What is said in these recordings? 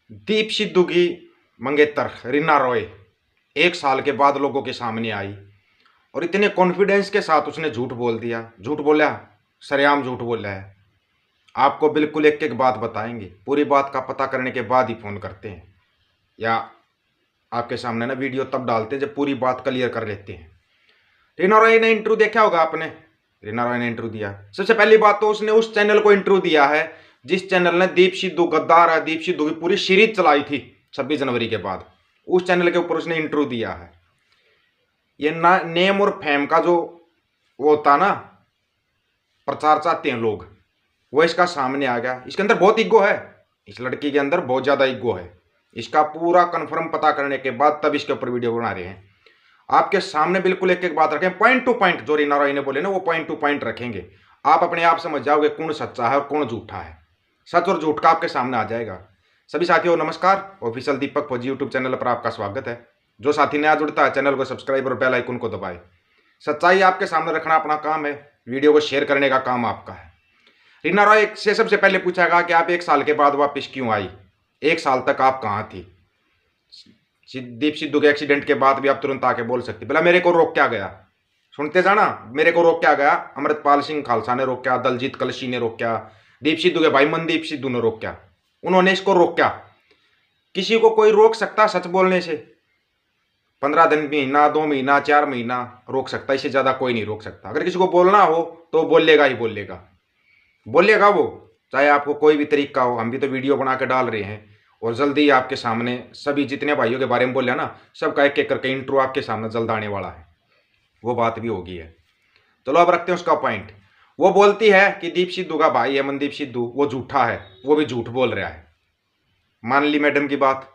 दीप सिद्धू की मंगेतर रीना रॉय 1 साल के बाद लोगों के सामने आई और इतने कॉन्फिडेंस के साथ उसने झूठ बोल दिया। झूठ बोला, सरेआम झूठ बोला है। आपको बिल्कुल एक एक बात बताएंगे, पूरी बात का पता करने के बाद ही फ़ोन करते हैं, या आपके सामने ना वीडियो तब डालते हैं जब पूरी बात क्लियर कर लेते हैं। रीना रॉय ने इंटरव्यू देखा होगा आपने। रीना रॉय ने इंटरव्यू दिया। सबसे पहली बात तो उसने उस चैनल को इंटरव्यू दिया है जिस चैनल ने दीप सिद्धू गद्दार है, दीप सिद्धू की पूरी सीरीज चलाई थी 26 जनवरी के बाद। उस चैनल के ऊपर उसने इंटरव्यू दिया है। ये ना नेम और फेम का जो वो होता ना, प्रचार चाहते हैं लोग, वो इसका सामने आ गया। इसके अंदर बहुत ईगो है, इस लड़की के अंदर बहुत ज़्यादा ईगो है। इसका पूरा कन्फर्म पता करने के बाद तब इसके ऊपर वीडियो बना रहे हैं। आपके सामने बिल्कुल एक एक बात रखें, पॉइंट टू पॉइंट। जो रीना रॉय ने बोले ना, वो पॉइंट टू पॉइंट रखेंगे। आप अपने आप समझ जाओगे कौन सच्चा है और कौन झूठा है। सच और झूठ का आपके सामने आ जाएगा। सभी साथियों नमस्कार, ऑफिशियल दीपक फौजी यूट्यूब चैनल पर आपका स्वागत है। जो साथी नया जुड़ता है चैनल को सब्सक्राइब और बेल आइकन को दबाए। सच्चाई आपके सामने रखना अपना काम है, वीडियो को शेयर करने का काम आपका है। रीना रॉय से सबसे पहले पूछा गया कि आप 1 साल के बाद वापस क्यों आई, 1 साल तक आप कहाँ थी। दीप सिद्धू के एक्सीडेंट के बाद भी आप तुरंत आके बोल सकते, बोला मेरे को रोक क्या गया। सुनते जाना, मेरे को रोक क्या गया। अमृतपाल सिंह खालसा ने रोक्या, दलजीत कलशी ने रोक्या, दीप सिद्धू के भाई मनदीप सिद्धू ने रोक्या। उन्होंने इसको रोक्या। किसी को कोई रोक सकता सच बोलने से? 15 दिन, महीना, 2 महीना, 4 महीना रोक सकता, इससे ज्यादा कोई नहीं रोक सकता। अगर किसी को बोलना हो तो बोलेगा ही बोलेगा, बोलेगा वो, चाहे आपको कोई भी तरीका हो। हम भी तो वीडियो बना के डाल रहे हैं और जल्दी ही आपके सामने सभी जितने भाइयों के बारे में बोले ना, सबका एक एक करके इंट्रो आपके सामने जल्द आने वाला है। वो बात भी होगी है। चलो अब रखते हैं उसका पॉइंट। वो बोलती है कि दीप सिद्धू का भाई है मनदीप सिद्धू, वो झूठा है, वो भी झूठ बोल रहा है। मान ली मैडम की बात।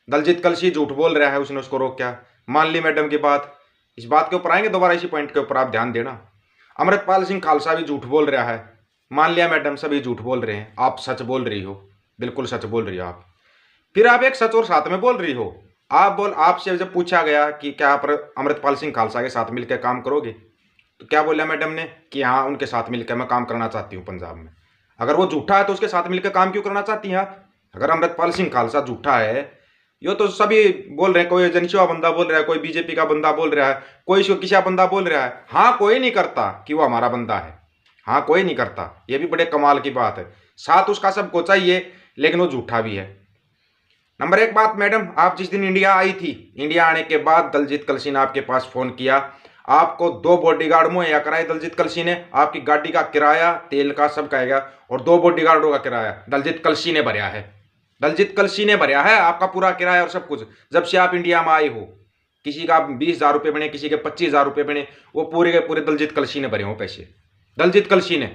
दलजीत कलशी झूठ बोल रहा है, उसने उसको रोका। मान ली मैडम की बात। इस बात के ऊपर आएंगे दोबारा, इसी पॉइंट के ऊपर आप ध्यान देना। अमृतपाल सिंह खालसा भी झूठ बोल रहा है। मान लिया मैडम, सभी झूठ बोल रहे हैं, आप सच बोल रही हो, बिल्कुल सच बोल रही हो आप। फिर आप एक सच और साथ में बोल रही हो। आपसे जब पूछा गया कि क्या आप अमृतपाल सिंह खालसा के साथ मिलकर काम करोगे, तो क्या बोला मैडम ने कि हाँ उनके साथ मिलकर मैं काम करना चाहती हूँ पंजाब में। अगर वो झूठा है तो उसके साथ मिलकर काम क्यों करना चाहती हैं आप? अगर अमृतपाल सिंह खालसा झूठा है, यो तो सभी बोल रहे हैं, कोई एजेंसी बंदा बोल रहा है, कोई बीजेपी का बंदा बोल रहा है, कोई किसी बंदा बोल रहा है। हाँ, कोई नहीं करता कि वो हमारा बंदा है। हाँ, कोई नहीं करता। ये भी बड़े कमाल की बात है। साथ उसका सबको चाहिए, लेकिन वो झूठा भी है। नंबर एक बात, मैडम आप जिस दिन इंडिया आई थी, इंडिया आने के बाद दलजीत कलशी ने आपके पास फोन किया, आपको 2 बॉडीगार्ड मुहैया कराए दलजीत कलशी ने। आपकी गाड़ी का किराया, तेल का सब कहेगा, और 2 बॉडीगार्डों का किराया दलजीत कलशी ने भरा है। दलजीत कलशी ने भरा है आपका पूरा किराया और सब कुछ। जब से आप इंडिया में आए हो, किसी का 20,000 रुपये बने, किसी के 25,000 रुपये बने, वो पूरे के पूरे दलजीत कलशी ने भरे हो पैसे, दलजीत कलशी ने।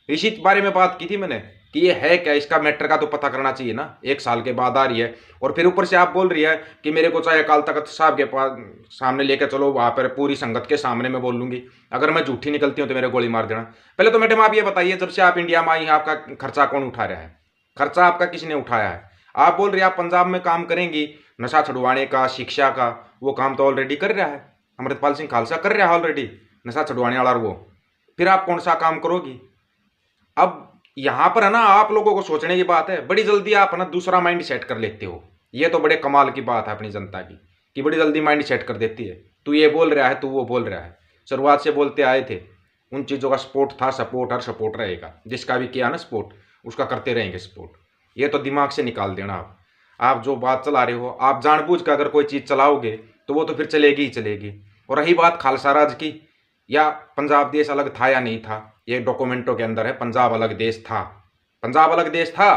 इसी बारे में बात की थी मैंने कि ये है क्या, इसका मैटर का तो पता करना चाहिए ना। 1 साल के बाद आ रही है और फिर ऊपर से आप बोल रही है कि मेरे को चाहे अकाल तख्त साहब के पास सामने लेकर चलो, वहां पर पूरी संगत के सामने मैं बोल लूंगी, अगर मैं झूठी निकलती हूँ तो मेरे गोली मार देना। पहले तो मैडम आप ये बताइए, जब से आप इंडिया में आई हैं आपका खर्चा कौन उठा रहा है? खर्चा आपका किसने उठाया है? आप बोल रहे हैं आप पंजाब में काम करेंगी, नशा छुड़वाने का, शिक्षा का, वो काम तो ऑलरेडी कर रहा है अमृतपाल सिंह खालसा, कर रहा है ऑलरेडी नशा छुड़वाने वाला वो। फिर आप कौन सा काम करोगी? अब यहां पर है ना, आप लोगों को सोचने की बात है। बड़ी जल्दी आप ना दूसरा माइंड सेट कर लेते हो। ये तो बड़े कमाल की बात है अपनी जनता की, कि बड़ी जल्दी माइंड सेट कर देती है। तू ये बोल रहा है, तू वो बोल रहा है। शुरुआत से बोलते आए थे उन चीज़ों का सपोर्ट था, सपोर्ट और सपोर्ट रहेगा। जिसका भी किया ना सपोर्ट, उसका करते रहेंगे सपोर्ट। ये तो दिमाग से निकाल देना आप जो बात चला रहे हो, आप जानबूझ कर अगर कोई चीज़ चलाओगे तो वो तो फिर चलेगी ही चलेगी। और रही बात खालसा राज की, या पंजाब देश अलग था या नहीं था, ये डॉक्यूमेंटों के अंदर है, पंजाब अलग देश था। पंजाब अलग देश था,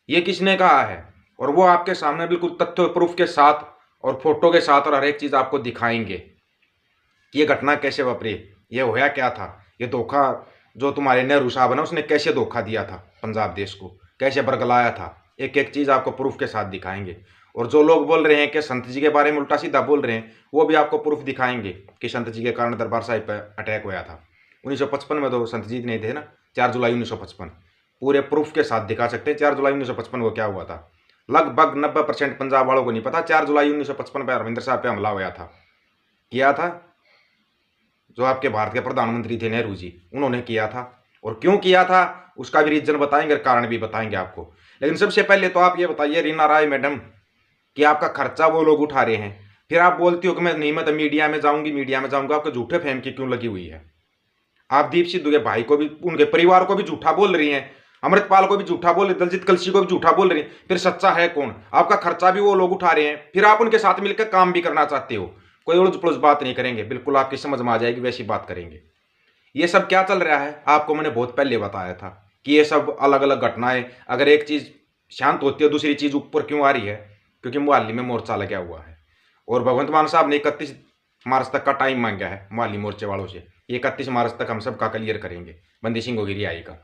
ये किसने कहा है? और वो आपके सामने बिल्कुल तथ्य प्रूफ के साथ और फोटो के साथ और हर एक चीज आपको दिखाएंगे कि ये घटना कैसे वापरी, ये होया क्या था, ये धोखा जो तुम्हारे नेहरू साहब है ना, उसने कैसे धोखा दिया था पंजाब देश को, कैसे बरगलाया था। एक एक चीज आपको प्रूफ के साथ दिखाएंगे। और जो लोग बोल रहे हैं कि संत जी के बारे में उल्टा सीधा बोल रहे हैं, वो भी आपको प्रूफ दिखाएंगे कि संत जी के कारण दरबार साहिब पर अटैक हुआ था 1955 में। तो संत जी नहीं थे ना, 4 जुलाई 1955। पूरे प्रूफ के साथ दिखा सकते हैं 4 जुलाई 1955 को क्या हुआ था। लगभग 90% पंजाब वालों को नहीं पता 4 जुलाई 1955 पे हरमिंदर साहब पे हमला हुआ था। किया था जो आपके भारत के प्रधानमंत्री थे नेहरू जी, उन्होंने किया था। और क्यों किया था, उसका भी रीजन बताएंगे और कारण भी बताएंगे आपको। लेकिन सबसे पहले तो आप ये बताइए रीना राय मैडम कि आपका खर्चा वो लोग उठा रहे हैं, फिर आप बोलती हो कि मैं नहीं, मैं तो मीडिया में जाऊंगी, मीडिया में जाऊंगा। आपको झूठे फेम की क्यों लगी हुई है? आप दीप सिद्धू के भाई को भी, उनके परिवार को भी झूठा बोल रही हैं, अमृतपाल को भी झूठा बोल रही, दलजीत कलसी को भी झूठा बोल रही हैं। फिर सच्चा है कौन? आपका खर्चा भी वो लोग उठा रहे हैं, फिर आप उनके साथ मिलकर काम भी करना चाहते हो। कोई उलझ पुलझ बात नहीं करेंगे, बिल्कुल आपकी समझ में आ जाएगी वैसी बात करेंगे। ये सब क्या चल रहा है आपको मैंने बहुत पहले बताया था कि ये सब अलग अलग घटनाएं, अगर एक चीज शांत होती है दूसरी चीज ऊपर क्यों आ रही है? क्योंकि मोहाली में मोर्चा लगा हुआ है और भगवंत मान साहब ने 31 मार्च तक का टाइम मांगा है मोहाली मोर्चे वालों से। 31 मार्च तक हम सब का क्लियर करेंगे बंदी सिंह की रिहाई का।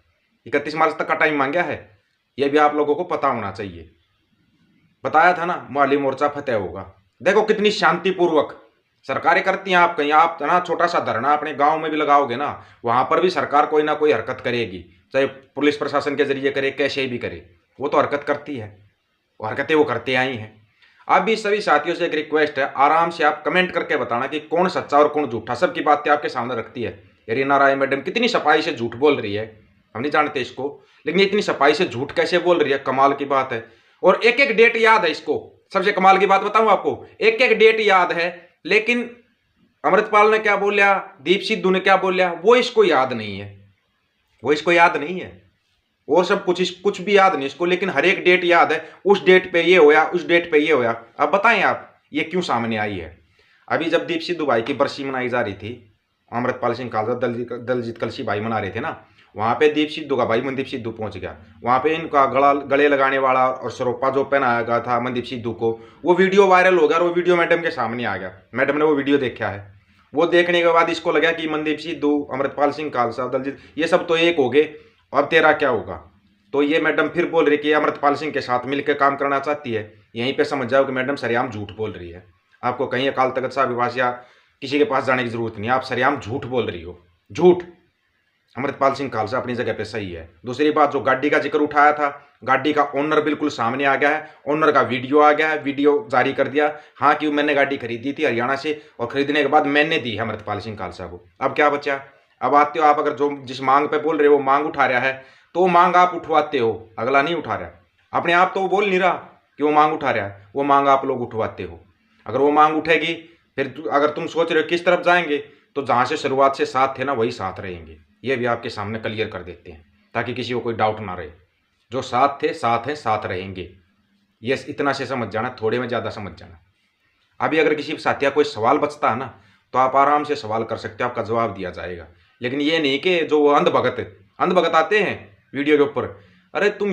31 मार्च तक का टाइम मांगा है, यह भी आप लोगों को पता होना चाहिए। बताया था ना मोहाली मोर्चा फतेह होगा। देखो कितनी शांतिपूर्वक सरकारें करती हैं। आप कहीं आप ना छोटा सा धरना अपने गांव में भी लगाओगे ना, वहां पर भी सरकार कोई ना कोई हरकत करेगी, चाहे पुलिस प्रशासन के जरिए करे, कैसे भी करे, वो तो हरकत करती है। वो हरकतें वो करते आई हैं। अब भी सभी साथियों से एक रिक्वेस्ट है, आराम से आप कमेंट करके बताना कि कौन सच्चा और कौन झूठा। सबकी बातें आपके सामने रखती है। रीना राय मैडम कितनी सफाई से झूठ बोल रही है, हम नहीं जानते इसको, लेकिन इतनी सफाई से झूठ कैसे बोल रही है, कमाल की बात है। और एक एक डेट याद है इसको। सबसे कमाल की बात बताऊं आपको, एक एक डेट याद है, लेकिन अमृतपाल ने क्या बोलिया, दीप सिद्धू ने क्या बोलिया, वो इसको याद नहीं है। वो इसको याद नहीं है और सब कुछ भी याद नहीं इसको, लेकिन हर एक डेट याद है। उस डेट पे ये होया, उस डेट पे ये होया। अब बताएं आप ये क्यों सामने आई है? अभी जब दीप सिद्धू भाई की बरसी मनाई जा रही थी, अमृतपाल सिंह खालसा दलजीत कलसी भाई मना रहे थे ना, वहां पे दीप सिद्धू का भाई मनदीप सिद्धू पहुंच गया। वहां पे इनका गले लगाने वाला और सरोपा जो पहनाया गया था मनदीप सिद्धू को, वो वीडियो वायरल हो गया और वो वीडियो मैडम के सामने आ गया। मैडम ने वो वीडियो देखा है। वो देखने के बाद इसको लगा कि मनदीप सिद्धू, अमृतपाल सिंह खालसा, दलजीत, ये सब तो एक हो गए, अब तेरा क्या होगा? तो ये मैडम फिर बोल रही कि अमृतपाल सिंह के साथ मिलकर काम करना चाहती है। यहीं पे समझ जाओ कि मैडम सरेआम झूठ बोल रही है। आपको कहीं अकाल तख्त साहब के पास या किसी के पास जाने की जरूरत नहीं, आप सरेआम झूठ बोल रही हो, झूठ। अमृतपाल सिंह खालसा अपनी जगह पे सही है। दूसरी बात, जो गाड़ी का जिक्र उठाया था, गाड़ी का ओनर बिल्कुल सामने आ गया है, ओनर का वीडियो आ गया है, वीडियो जारी कर दिया। हाँ कि मैंने गाड़ी खरीदी थी हरियाणा से और खरीदने के बाद मैंने दी है अमृतपाल सिंह खालसा को। अब क्या बचा? अब आते हो आप, अगर जो जिस मांग पे बोल रहे हो वो मांग उठा रहा है, तो वो मांग आप उठवाते हो, अगला नहीं उठा रहा। अपने आप तो वो बोल नहीं रहा कि वो मांग उठा रहा है, वो मांग आप लोग उठवाते हो। अगर वो मांग उठेगी, फिर अगर तुम सोच रहे हो किस तरफ जाएंगे, तो जहां से शुरुआत से साथ थे ना वही साथ रहेंगे। ये भी आपके सामने क्लियर कर देते हैं ताकि किसी को कोई डाउट ना रहे। जो साथ थे साथ हैं, साथ रहेंगे। ये इतना से समझ जाना, थोड़े में ज़्यादा समझ जाना। अभी अगर किसी साथी का कोई सवाल बचता है ना, तो आप आराम से सवाल कर सकते हो, आपका जवाब दिया जाएगा। लेकिन ये नहीं कि जो अंधभगत आते हैं वीडियो के ऊपर, अरे तुम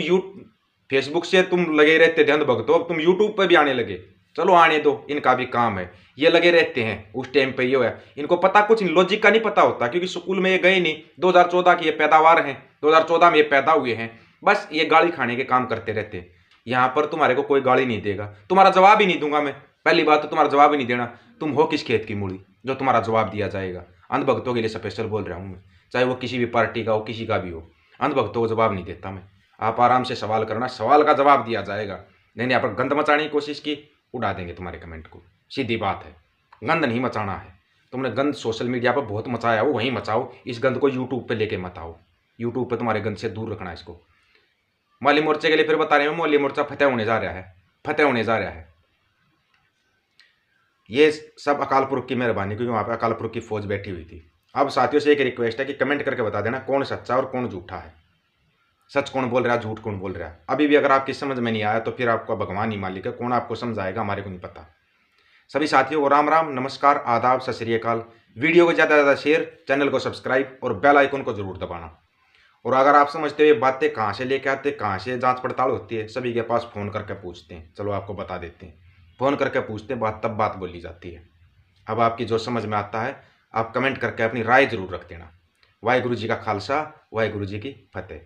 फेसबुक से तुम लगे रहते थे अंधभगत, अब तुम यूट्यूब पे भी आने लगे। चलो आने दो, इनका भी काम है, ये लगे रहते हैं। उस टाइम पे ये है, इनको पता कुछ लॉजिक का नहीं पता होता, क्योंकि स्कूल में ये गए नहीं। 2014 की ये पैदावार हैं, 2014 में ये पैदा हुए हैं, बस ये गाली खाने के काम करते रहते हैं। यहाँ पर तुम्हारे को कोई गाली नहीं देगा, तुम्हारा जवाब ही नहीं दूंगा मैं। पहली बात तो तुम्हारा जवाब ही नहीं देना। तुम हो किस खेत की मूली जो तुम्हारा जवाब दिया जाएगा? अंधभक्तों के लिए स्पेशल बोल रहा हूँ मैं, चाहे वो किसी भी पार्टी का हो, किसी का भी हो। अंधभक्तों को जवाब नहीं देता मैं। आप आराम से सवाल करना, सवाल का जवाब दिया जाएगा। नहीं यहाँ पर गंद मचाने की कोशिश की, उड़ा देंगे तुम्हारे कमेंट को। सीधी बात है, गंद नहीं मचाना है। तुमने गंद सोशल मीडिया पर बहुत मचाया हो, वहीं मचाओ। इस गंद को यूट्यूब पे लेके मत आओ। यूट्यूब पे तुम्हारे गंद से दूर रखना है इसको। मोहाली मोर्चे के लिए फिर बता रहे हैं, मोहाली मोर्चा फतेह होने जा रहा है, फतेह होने जा रहा है। ये सब अकाल पुरख की मेहरबानी, क्योंकि वहाँ पे अकाल पुरख की फौज बैठी हुई थी। अब साथियों से एक रिक्वेस्ट है कि कमेंट करके बता देना कौन सच्चा और कौन झूठा है, सच कौन बोल रहा है, झूठ कौन बोल रहा है। अभी भी अगर आपकी समझ में नहीं आया तो फिर आपका भगवान ही मालिक है, कौन आपको समझाएगा, हमारे को नहीं पता। सभी साथियों को राम राम, नमस्कार, आदाब, सत श्री अकाल। वीडियो को ज़्यादा से ज़्यादा शेयर, चैनल को सब्सक्राइब और बेल आइकन को जरूर दबाना। और अगर आप समझते हो ये बातें कहाँ से लेके आते, कहाँ से जांच पड़ताल होती है, सभी के पास फ़ोन करके पूछते हैं। चलो आपको बता देते हैं, फ़ोन करके पूछते हैं, बात तब बात बोली जाती है। अब आपकी जो समझ में आता है आप कमेंट करके अपनी राय जरूर रख देना। वाहेगुरु जी का खालसा, वाहेगुरु जी की फतेह।